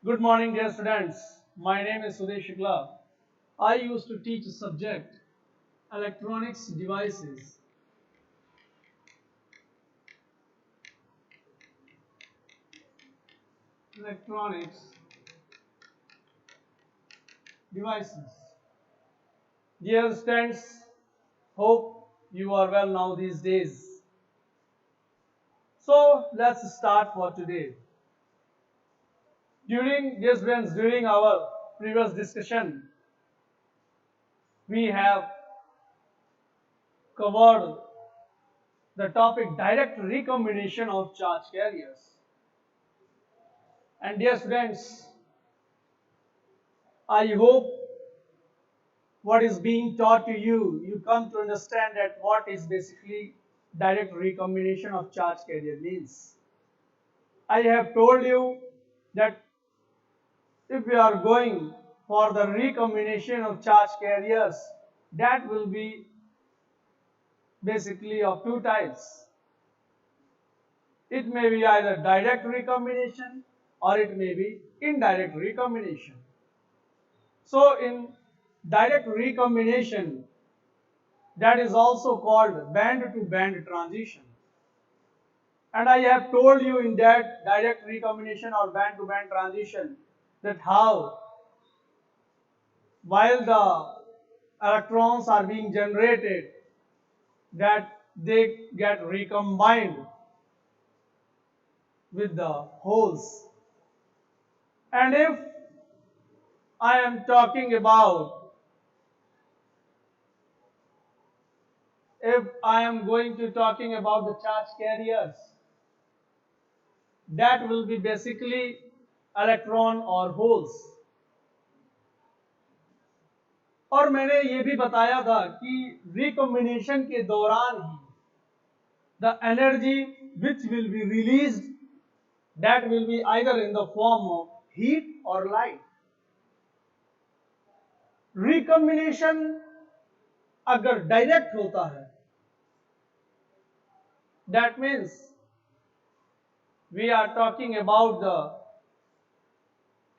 Good morning, dear students. My name is Sudesh Shukla. I used to teach a subject electronics devices. Electronics devices. Dear students, hope you are well now these days. So let's start for today. During our previous discussion, we have covered the topic direct recombination of charge carriers. And dear students, I hope what is being taught to you, you come to understand that what is basically direct recombination of charge carrier means. I have told you that if we are going for the recombination of charge carriers, that will be basically of two types. It may be either direct recombination or it may be indirect recombination. So in direct recombination, that is also called band-to-band transition. And I have told you in that direct recombination or band-to-band transition that how while the electrons are being generated that they get recombined with the holes. And I am talking about if I am going to talking about the charge carriers, that will be basically electron or holes. और मैंने ये भी बताया था कि recombination के दौरान ही the energy which will be released that will be either in the form of heat और लाइट. रिकॉम्बिनेशन अगर डायरेक्ट होता है that means we are talking about the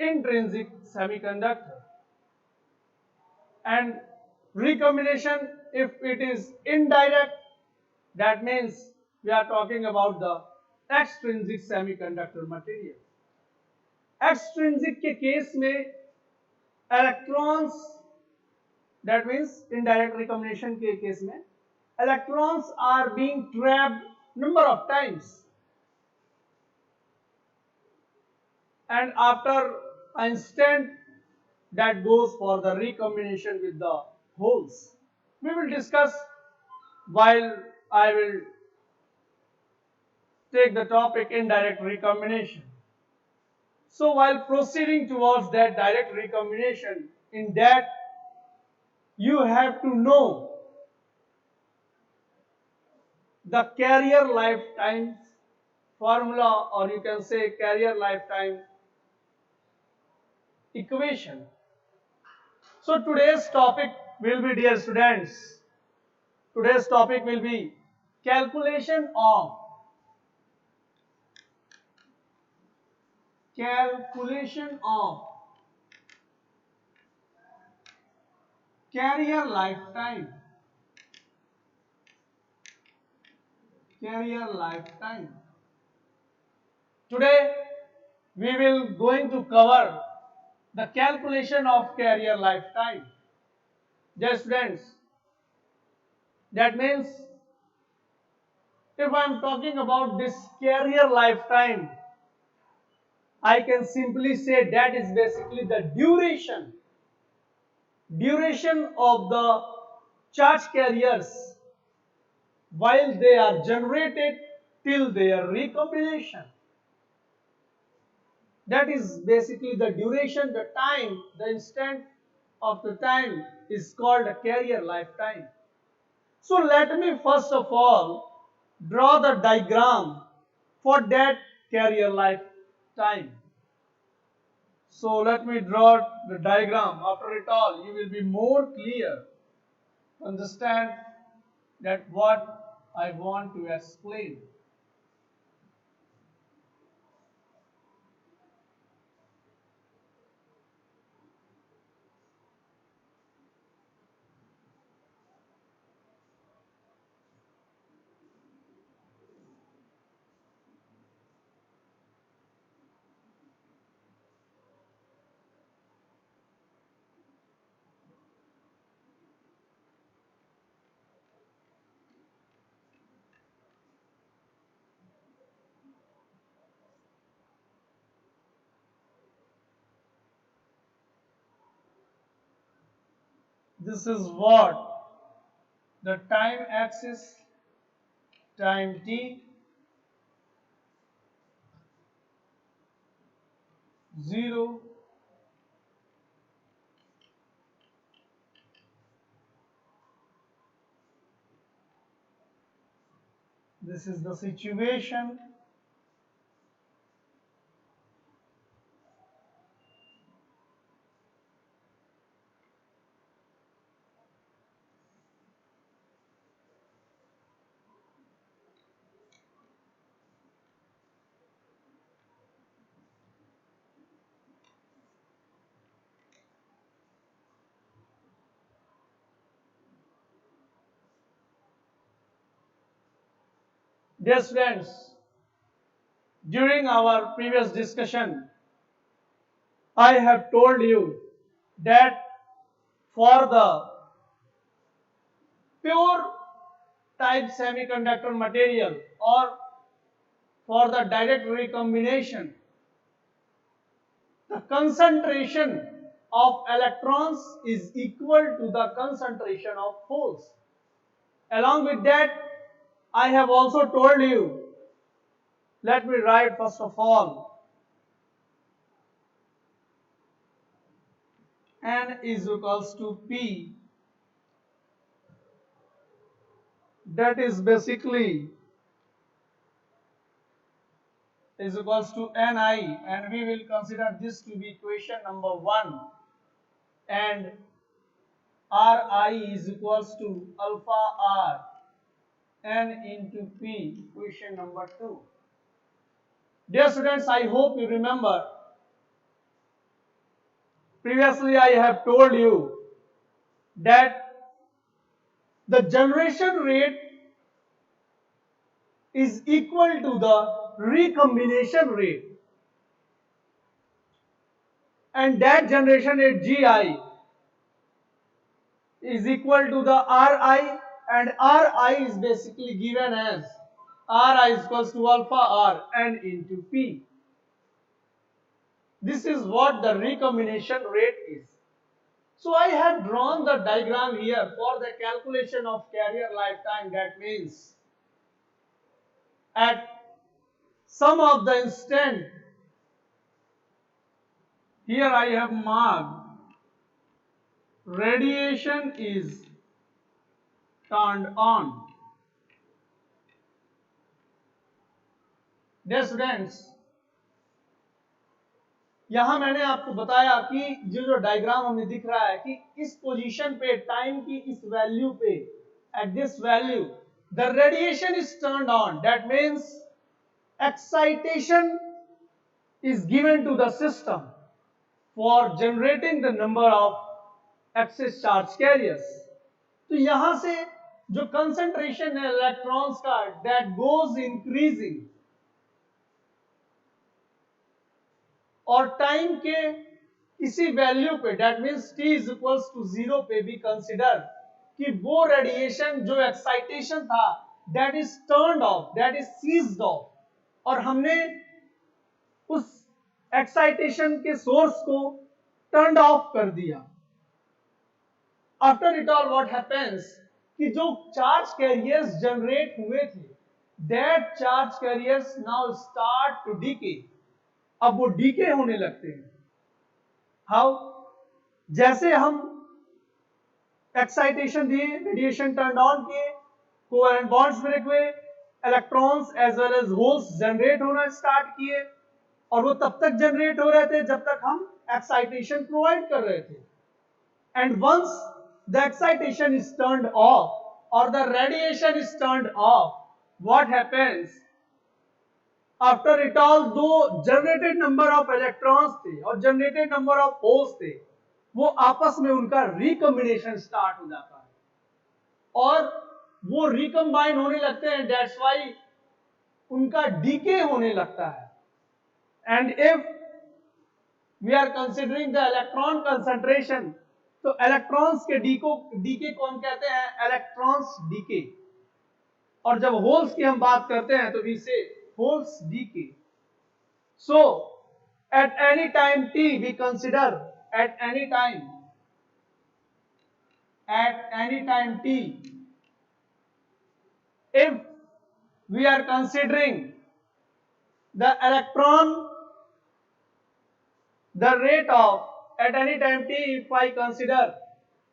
intrinsic semiconductor, and recombination if it is indirect that means we are talking about the extrinsic semiconductor material. Extrinsic के case में electrons that means indirect recombination के case में electrons are being trapped number of times, and after an instant that goes for the recombination with the holes. We will discuss while I will take the topic indirect recombination. So while proceeding towards that direct recombination, in that you have to know the carrier lifetime formula, or you can say carrier lifetime equation. So today's topic will be, dear students, today's topic will be calculation of carrier lifetime. Today we will going to cover the calculation of carrier lifetime. Dear students, that means if I am talking about this carrier lifetime, I can simply say that is basically the duration of the charge carriers while they are generated till their recombination. That is basically the duration, the time, the instant of the time is called a carrier lifetime. So let me first of all draw the diagram for that carrier lifetime. So let me draw the diagram. After it all, you will be more clear to understand that what I want to explain. This is what the time axis, time t, 0, this is the situation. Dear students, during our previous discussion, I have told you that for the pure type semiconductor material or for the direct recombination, the concentration of electrons is equal to the concentration of holes. Along with that, I have also told you, let me write first of all, N is equals to P, that is basically is equals to Ni, and we will consider this to be equation number 1, and Ri is equals to alpha R N into P, equation number 2. Dear students, I hope you remember, previously I have told you that the generation rate is equal to the recombination rate, and that generation rate Gi is equal to the Ri, and Ri is basically given as Ri is equals to alpha R N into P. This is what the recombination rate is. So I have drawn the diagram here for the calculation of carrier lifetime. That means at some of the instant, here I have marked radiation is turned on. Dear students, यहां मैंने आपको बताया कि जो diagram हमें दिख रहा है कि इस पोजीशन पे टाइम की इस वैल्यू पे at this value the radiation is turned on. That means excitation is given to the system for generating the number of excess charge carriers. तो यहां से जो कंसंट्रेशन है इलेक्ट्रॉन्स का दैट गोज इंक्रीजिंग, और टाइम के किसी वैल्यू पे that means t is equals to 0 पे भी कंसिडर कि वो रेडिएशन जो एक्साइटेशन था that is turned off, that is ceased off, और हमने उस एक्साइटेशन के सोर्स को टर्न ऑफ कर दिया. After it all what happens कि जो चार्ज कैरियर्स जनरेट हुए थे that charge carriers now start to decay. अब वो डीके होने लगते हैं. हाउ? जैसे हम एक्साइटेशन दिए, रेडिएशन टर्न ऑन किए, कोवेलेंट बॉन्ड्स ब्रेक हुए, electrons as well as holes generate होना स्टार्ट किए, और वो तब तक जनरेट हो रहे थे जब तक हम एक्साइटेशन प्रोवाइड कर रहे थे. And once the excitation is turned off और the radiation is turned off, what happens after it all, दो जनरेटेड नंबर ऑफ इलेक्ट्रॉन्स थे और जनरेटेड नंबर ऑफ होल्स थे, वो आपस में उनका रिकॉम्बिनेशन स्टार्ट हो जाता है और वो रिकम्बाइन होने लगते हैं. दैट्स व्हाई उनका डीके होने लगता है. And if we are considering the electron concentration, तो electrons के डीके को हम कहते हैं electrons decay, और जब holes की हम बात करते हैं तो we say holes decay. So at any time t, we consider at any time at any time t. If we are considering the electron, the rate of at any time t, if I consider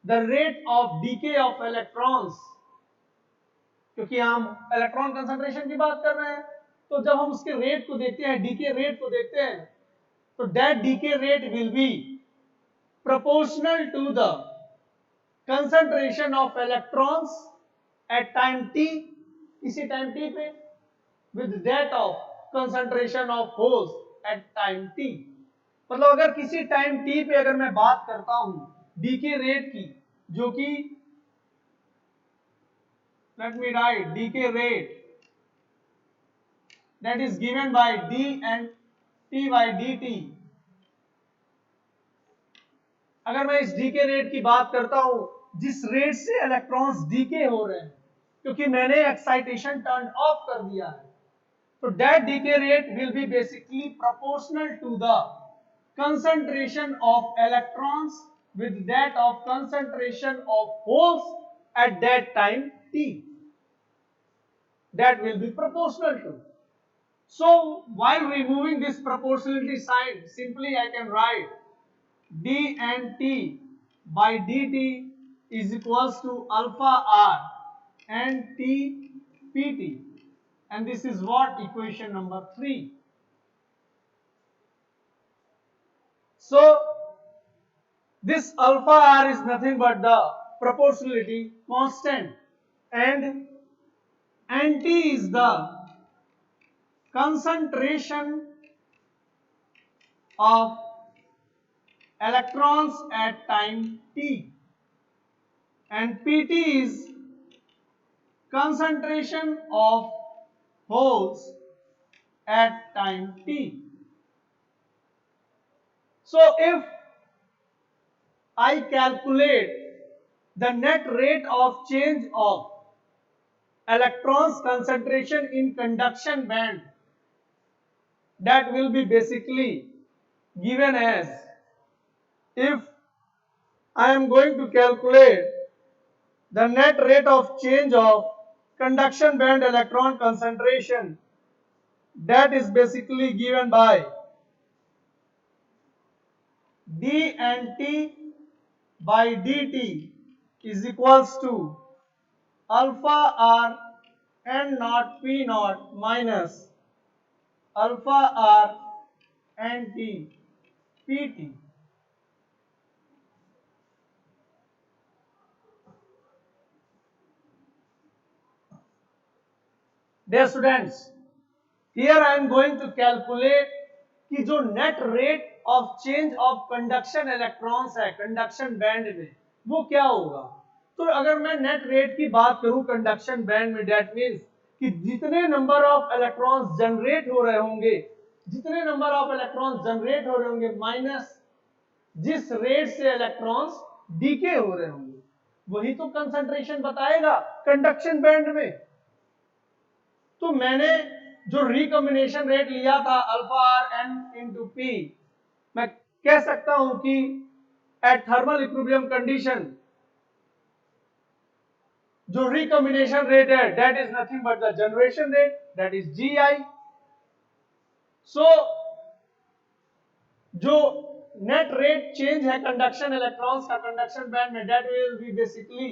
the rate of decay of electrons, क्योंकि हम electron concentration की बात कर रहे हैं, तो जब हम उसके रेट को देखते हैं, डीके रेट को देखते हैं, तो that decay rate will be proportional to the concentration of electrons at time t, इसी टाइम t पे, with that of concentration of holes at time t. मतलब अगर किसी टाइम t पे अगर मैं बात करता हूं डीके रेट की, जो कि let me write decay rate that is given by d and t by dt. अगर मैं इस डीके रेट की बात करता हूं जिस रेट से इलेक्ट्रॉन्स डीके हो रहे हैं, क्योंकि मैंने एक्साइटेशन टर्न ऑफ कर दिया है, तो that decay rate will be basically proportional to the concentration of electrons with that of concentration of holes at that time t. That will be proportional to. So while removing this proportionality sign, simply I can write d and t by dt is equals to alpha r and t pt, and this is what equation number 3. So this alpha r is nothing but the proportionality constant, and nt is the concentration of electrons at time t, and pt is concentration of holes at time t. So if I calculate the net rate of change of electrons concentration in conduction band, that will be basically given as, if I am going to calculate the net rate of change of conduction band electron concentration, that is basically given by d and t by dt is equals to alpha r n naught p naught minus alpha r n t pt. Dear students, here I am going to calculate कि जो net rate of change of conduction electrons है conduction band में, वो क्या होगा. तो अगर मैं नेट रेट की बात करूं कंडक्शन बैंड में, दैट मींस कि जितने नंबर ऑफ इलेक्ट्रॉन्स जनरेट हो रहे होंगे, जितने नंबर ऑफ इलेक्ट्रॉन्स जनरेट हो रहे होंगे माइनस जिस रेट से इलेक्ट्रॉन्स डीके हो रहे होंगे, वही तो कंसंट्रेशन बताएगा कंडक्शन बैंड में. तो मैंने जो रिकॉम्बिनेशन रेट लिया था alpha are N into P, मैं कह सकता हूं कि एट थर्मल इक्विलिब्रियम कंडीशन जो रिकॉम्बिनेशन रेट है that is nothing but the generation rate, that is G I. So जो नेट रेट चेंज है कंडक्शन इलेक्ट्रॉन्स का कंडक्शन बैंड में, that will be basically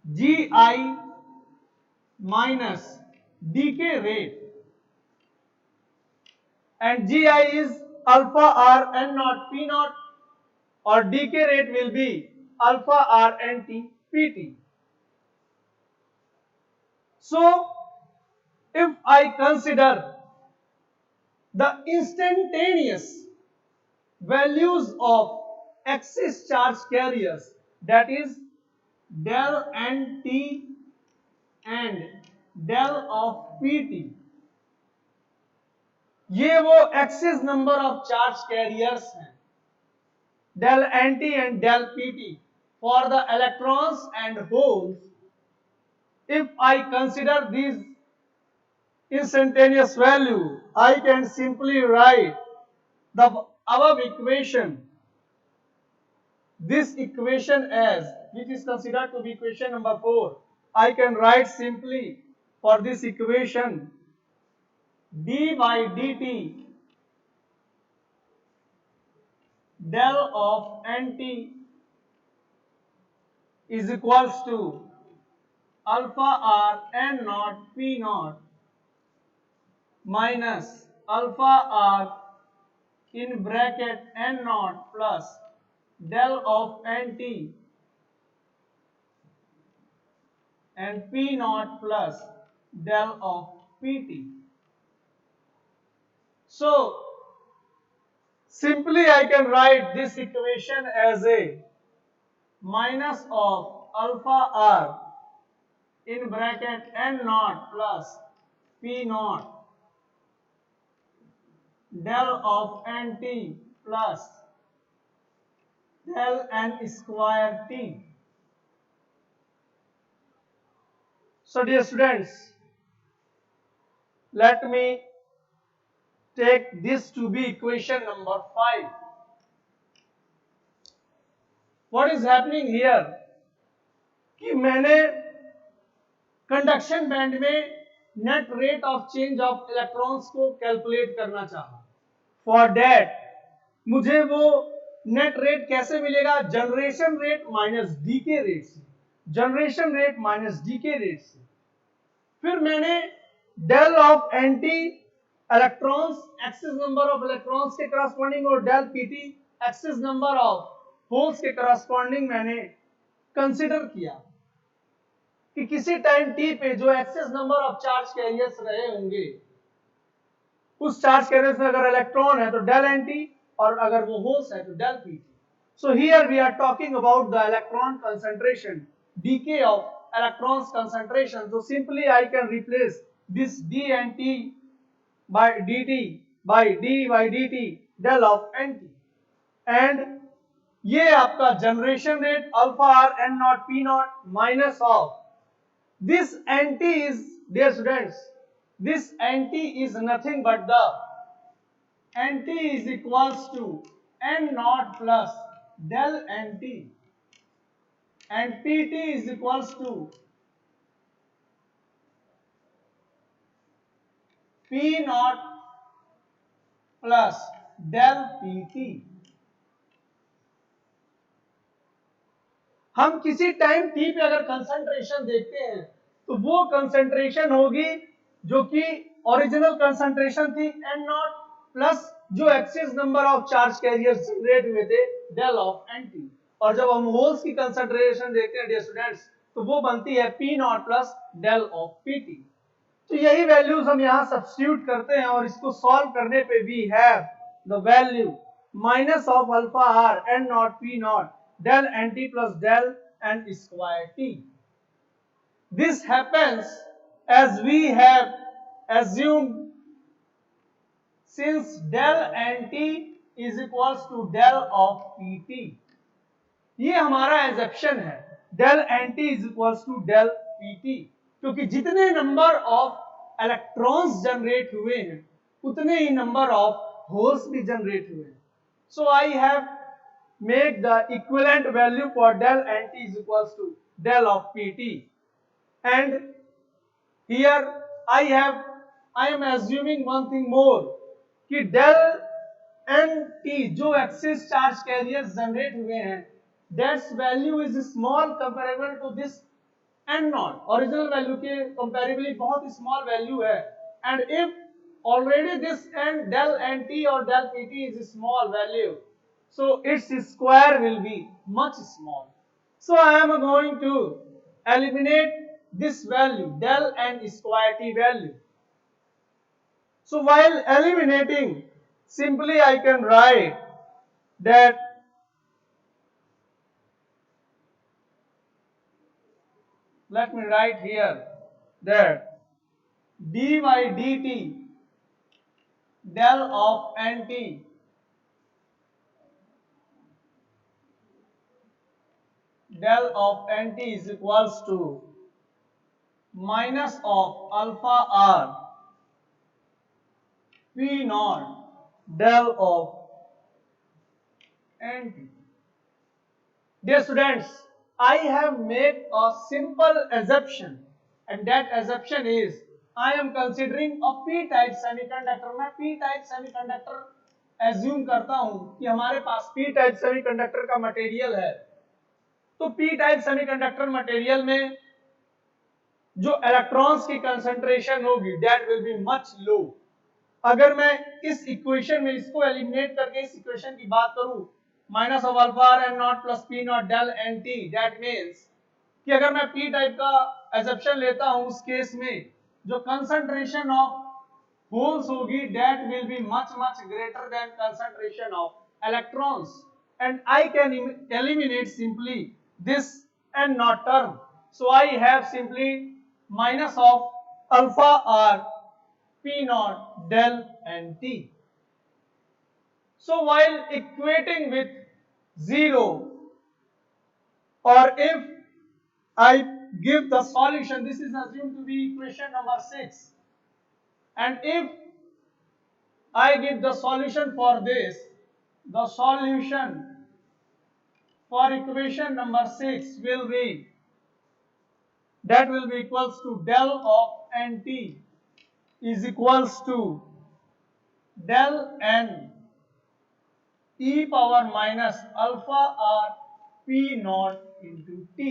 G I minus decay rate, and Gi is alpha r n naught p naught, or decay rate will be alpha r n t pt. So if I consider the instantaneous values of excess charge carriers, that is del n t and del of pt, ये वो axis number of charge carriers हैं del nt and del pt for the electrons and holes. If I consider these instantaneous value, I can simply write the above equation this equation as, which is considered to be equation number 4, I can write simply for this equation d by dt del of nt is equals to alpha r n naught p naught minus alpha r in bracket n naught plus del of nt and p naught plus del of pt. So simply I can write this equation as a minus of alpha r in bracket n naught plus p naught del of nt plus del n square t. So dear students, let me take this to be equation number 5. What is happening here? कि मैंने conduction band में net rate of change of electrons को calculate करना चाहा. For that मुझे वो net rate कैसे मिलेगा? Generation rate minus decay rate से. Generation rate minus decay rate से. फिर मैंने del of NT electrons excess number of electrons के करस्पॉन्डिंग और del PT excess number of holes के करस्पॉन्डिंग मैंने कंसिडर किया कि किसी टाइम टी पे जो excess number of charge carriers रहे होंगे, उस चार्ज कैरियर्स में अगर इलेक्ट्रॉन है तो डेल एनटी और अगर वो होल्स है तो del pt. So here we are talking about the electron concentration, decay of electrons concentration. So simply I can replace this d and t by dt by d by dt del of nt and ये आपका generation rate alpha are N not P not minus of this nt is, dear students, this nt is nothing but the nt is equals to n naught plus del nt and pt is equals to p naught plus del pt. हम किसी time t पे अगर concentration देखते हैं तो वो concentration होगी जो कि ओरिजिनल कंसंट्रेशन थी n नॉट प्लस जो axis number of charge carriers generate हुए थे डेल ऑफ nt. और जब हम होल्स की कंसंट्रेशन देखते हैं डियर स्टूडेंट्स तो वो बनती है p naught plus del of pt. तो यही वैल्यूज हम यहाँ सब्स्टिट्यूट करते हैं और इसको सॉल्व करने पे we have the value minus of alpha are N not P naught del nt plus del n square t. This happens as we have assumed since del nt is equals to del of pt. ये हमारा assumption है, del nt is equals to del pt, क्योंकि जितने number of electrons generate हुए हैं उतने ही number of holes भी generate हुए हैं. So I have make the equivalent value for del nt is equals to del of pt and here I am assuming one thing more कि del nt जो excess charge carriers generate हुए हैं that's value is small comparable to this n naught. Original value के comparably बहुत small value है and if already this n del nt or del pt is small value, so its square will be much small. So I am going to eliminate this value del n square t value. So while eliminating, simply I can write that let me write here that d by dt del of nt del of nt is equals to minus of alpha r p naught del of nt. Dear students, I have made a simple assumption, and that assumption is I am considering a p-type semiconductor. मैं p-type semiconductor assume करता हूं कि हमारे पास p-type semiconductor का material है। तो p-type semiconductor material में जो इलेक्ट्रॉन्स की कंसंट्रेशन होगी that will be much low। अगर मैं इस इक्वेशन में इसको एलिमिनेट करके इस इक्वेशन की बात करूं, minus of alpha are N naught plus p naught del n t, that means कि अगर मैं पी टाइप का एजप्शन लेता हूं उस केस में जो कंसंट्रेशन ऑफ होल्स होगी that will be much much greater than concentration of electrons, and I can eliminate simply this n naught term, so I have simply minus of alpha r P naught del and T. So while equating with 0, or if I give the solution, this is assumed to be equation number 6, and if I give the solution for this, the solution for equation number 6 will be, that will be equals to del of nt is equals to del n e power minus alpha r p naught into t.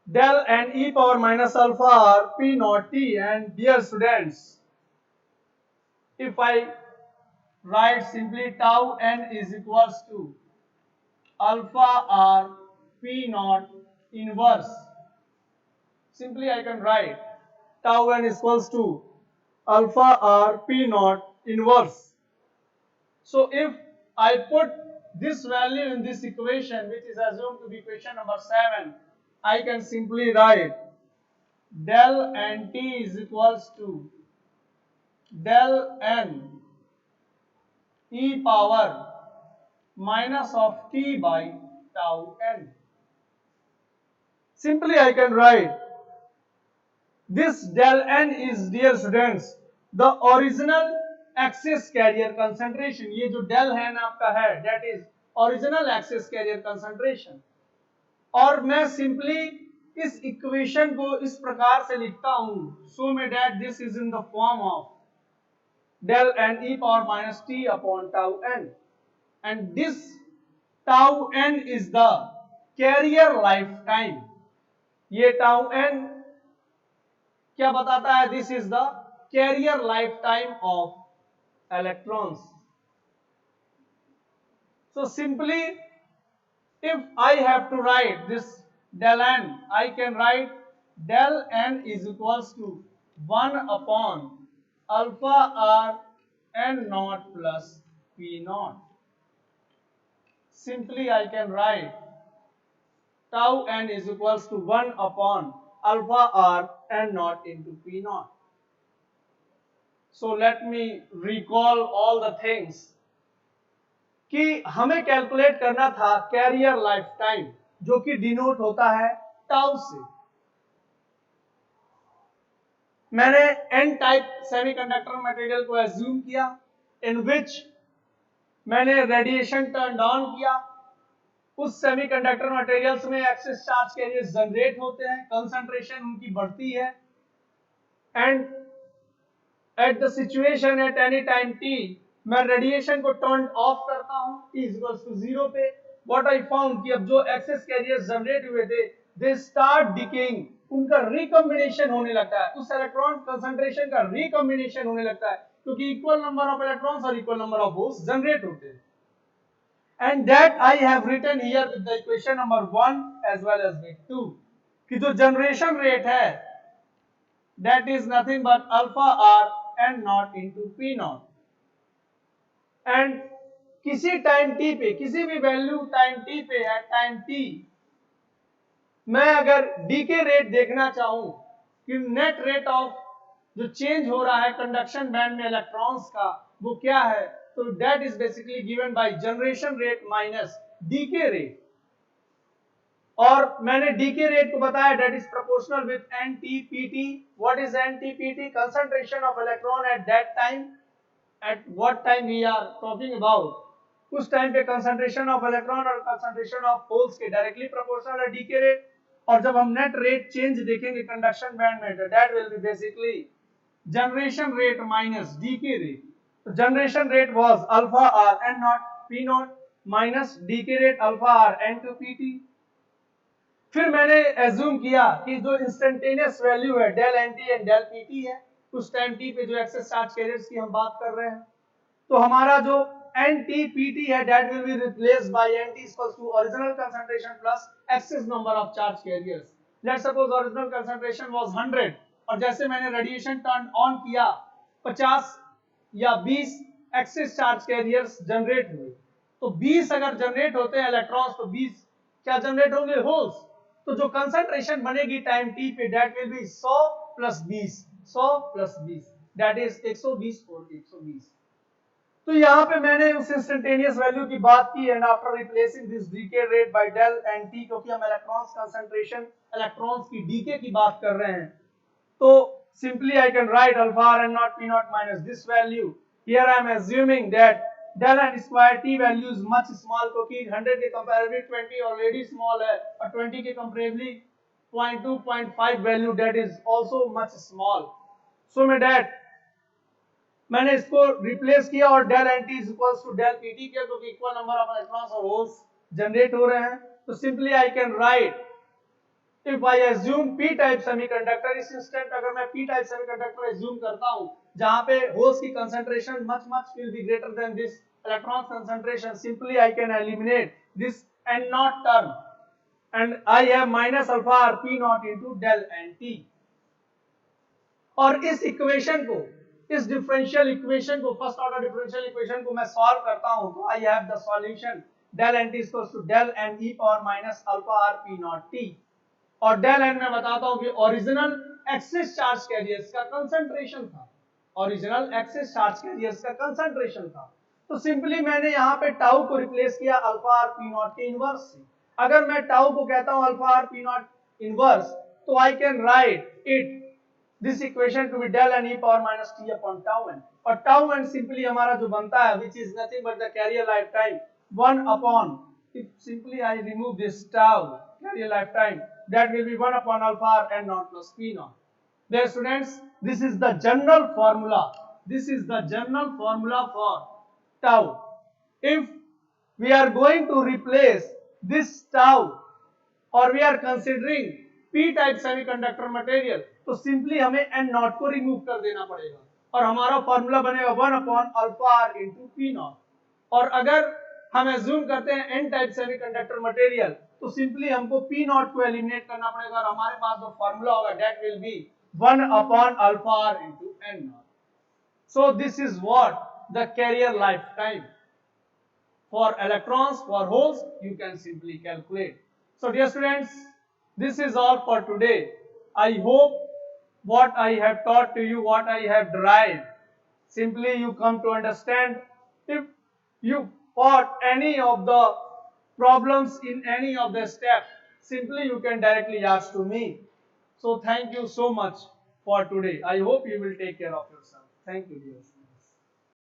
Del n e power minus alpha r p naught t, and dear students, if I write simply tau n is equals to alpha r p naught inverse, simply I can write tau n is equals to alpha r p naught inverse. So if I put this value in this equation, which is assumed to be equation number 7, I can simply write del n t is equals to del n e power minus of t by tau n. Simply I can write this del n is, dear students, the original excess carrier concentration. ये जो del है ना आपका है that is original excess carrier concentration, और मैं simply इस equation को इस प्रकार से लिखता हूं, so may that this is in the form of del n e power minus t upon tau n, and this tau n is the carrier lifetime। ये tau n क्या बताता है? This is the carrier lifetime of electrons. So simply if I have to write this del n, I can write del n is equals to 1 upon alpha r n naught plus p naught. Simply I can write tau n is equals to 1 upon alpha r n naught into p naught. So let me recall all the things कि हमें calculate करना था career life time, जो कि denote होता है tau से। मैंने एन टाइप सेमीकंडक्टर मटेरियल को एज्यूम किया इन विच मैंने रेडिएशन टर्न ऑन किया। उस सेमीकंडक्टर मटेरियल्स में एक्सेस चार्ज कैरियर्स जनरेट होते हैं, कंसंट्रेशन उनकी बढ़ती है, and at the situation at any time t मैं रेडिएशन को टर्न ऑफ करता हूं t इक्वल्स टू 0 पे। व्हाट आई फाउंड कि अब जो एक्सेस कैरियर्स जनरेट हुए थे दे स्टार्ट डिकेइंग, उनका रिकॉम्बिनेशन होने लगता है, उस इलेक्ट्रॉन कंसंट्रेशन का रिकॉम्बिनेशन होने लगता है, क्योंकि इक्वल नंबर ऑफ इलेक्ट्रॉन्स और equal number of holes generate होते हैं। And that I have written here with the equation number 1 as well as with 2 कि जो जनरेशन रेट है that is nothing but alpha are N naught into p naught, and किसी time T पे, किसी भी वैल्यू टाइम टी पे at time t मैं अगर डीके रेट देखना चाहूं कि नेट रेट ऑफ जो चेंज हो रहा है कंडक्शन बैंड में इलेक्ट्रॉन्स का वो क्या है, तो that is basically given by generation rate minus decay rate. और मैंने डीके रेट को बताया that is proportional with NTPT. What is NTPT? Concentration of electron at that time. At what time we are talking about? उस time पे concentration of electron और concentration of holes के directly proportional है decay rate, और जब हम net rate change देखेंगे conduction band में, that will be basically generation rate minus decay rate. तो generation rate was alpha are N not P not minus decay rate alpha are N T PT. फिर मैंने assume किया कि जो instantaneous value है del NT and del PT है, उस time T पे जो एक्सेस चार्ज कैरियर्स की हम बात कर रहे हैं, तो हमारा जो NTPT है that will be replaced by NT is equals to original concentration plus excess number of charge carriers. Let's suppose original concentration was 100 और जैसे मैंने रेडिएशन टर्न ऑन किया 50 या 20 एक्सेस चार्ज कैरियर्स जनरेट हुए. तो 20 अगर जनरेट होते हैं इलेक्ट्रॉन्स, तो 20 क्या जनरेट होंगे? होल्स. तो जो कंसंट्रेशन बनेगी टाइम t पे that will be 100 plus 20, 100 plus 20 that is 120 और 120. तो यहाँ पे मैंने उस इंस्टेंटेनियस वैल्यू की बात की and after replacing this decay rate by del n t, क्योंकि हम इलेक्ट्रॉन्स कंसंट्रेशन इलेक्ट्रॉन्स की डीके की बात कर रहे हैं, तो simply I can write alpha are N not P not minus this value. Here I am assuming that del n square t value is much small, क्योंकि 100 के कंपैरेटिवली 20 ऑलरेडी स्मॉल है और 20 के comparatively 0.2 0.5 value that is also much small. So में that मैंने इसको replace किया और del NT is equals to del PT किया, क्योंकि इक्वल नंबर ऑफ इलेक्ट्रॉन्स और होल्स जनरेट हो रहे हैं. तो simply I can write, if I assume P type semiconductor, इस इंस्टेंट अगर मैं पी टाइप सेमीकंडक्टर एज्यूम करता हूं जहां पे होल्स की concentration much will be greater than this electron concentration, simply I can eliminate this n naught term and I have minus alpha R P naught into del nt. और इस equation को, इस differential equation को, first order differential equation को मैं solve करता हूं, तो I have the solution del n t equals to del n e power minus alpha R P naught t. और डेल एन में बताता हूं कि ओरिजिनल एक्सिस चार्ज कैरियर्स का कंसंट्रेशन था, ओरिजिनल एक्सिस चार्ज कैरियर्स का कंसंट्रेशन था. तो सिंपली मैंने यहां पे टाउ को रिप्लेस किया अल्फा आर पी नॉट के इनवर्स से. अगर मैं टाउ को कहता हूं alpha R P naught inverse, तो I can write it this equation to be del n e power minus t upon tau n, और tau n simply हमारा जो बनता है which is nothing but the carrier lifetime 1 upon, if simply I remove this tau carrier lifetime, that will be 1 upon alpha r n naught plus p naught. Dear students, this is the general formula, this is the general formula for tau. If we are going to replace this tau or we are considering p type semiconductor material, तो simply हमें n naught को remove कर देना पड़ेगा और हमारा formula बनेगा 1 upon alpha r into p naught. और अगर हम एज्यूम करते हैं n टाइप सेमीकंडक्टर मटेरियल, तो सिंपली हमको p नॉट को एलिमिनेट करना पड़ेगा और हमारे पास जो फॉर्मूला होगा that will be 1 upon alpha r into n naught. So this is what the carrier life time for electrons, for holes you can simply calculate. So dear students, this is all for today. I hope what I have taught to you, what I have derived, simply you come to understand. If you caught any of the problems in any of the steps, simply you can directly ask to me. So thank you so much for today. I hope you will take care of yourself. Thank you dear.